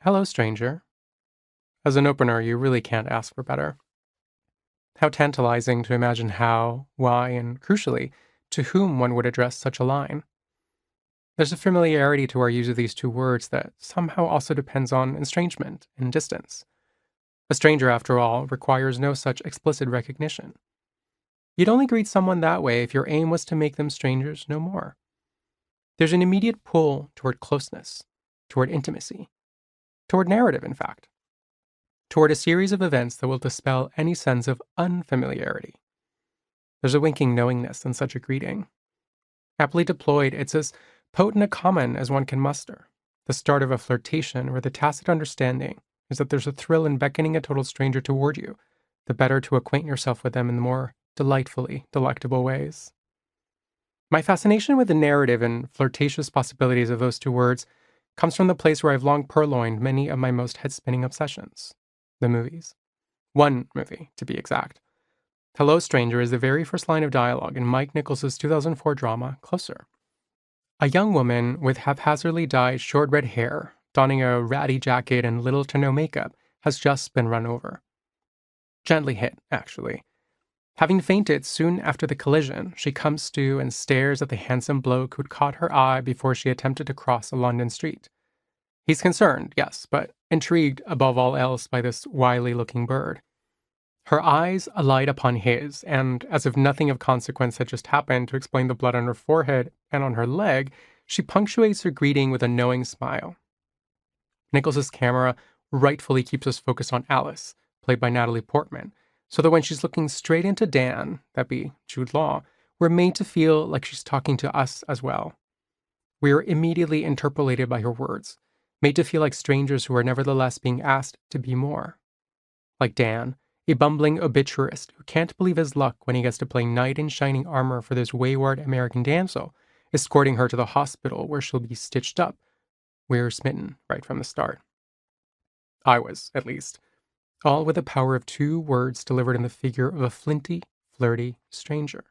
Hello, stranger. As an opener, you really can't ask for better. How tantalizing to imagine how, why, and crucially, to whom one would address such a line. There's a familiarity to our use of these two words that somehow also depends on estrangement and distance. A stranger, after all, requires no such explicit recognition. You'd only greet someone that way if your aim was to make them strangers no more. There's an immediate pull toward closeness, toward intimacy, toward narrative, in fact, toward a series of events that will dispel any sense of unfamiliarity. There's a winking knowingness in such a greeting. Aptly deployed, it's as potent a comment as one can muster, the start of a flirtation where the tacit understanding is that there's a thrill in beckoning a total stranger toward you, the better to acquaint yourself with them in the more delightfully delectable ways. My fascination with the narrative and flirtatious possibilities of those two words comes from the place where I've long purloined many of my most head-spinning obsessions, the movies. One movie, to be exact. Hello, Stranger is the very first line of dialogue in Mike Nichols's 2004 drama, Closer. A young woman with haphazardly dyed short red hair, donning a ratty jacket and little to no makeup, has just been run over. Gently hit, actually. Having fainted soon after the collision, she comes to and stares at the handsome bloke who'd caught her eye before she attempted to cross a London street. He's concerned, yes, but intrigued above all else by this wily-looking bird. Her eyes alight upon his, and, as if nothing of consequence had just happened to explain the blood on her forehead and on her leg, she punctuates her greeting with a knowing smile. Nichols's camera rightfully keeps us focused on Alice, played by Natalie Portman, so that when she's looking straight into Dan, that be Jude Law, we're made to feel like she's talking to us as well. We are immediately interpolated by her words, made to feel like strangers who are nevertheless being asked to be more. Like Dan, a bumbling obituarist who can't believe his luck when he gets to play knight in shining armor for this wayward American damsel, escorting her to the hospital where she'll be stitched up. We're smitten right from the start. I was, at least. All with the power of two words delivered in the figure of a flinty, flirty stranger.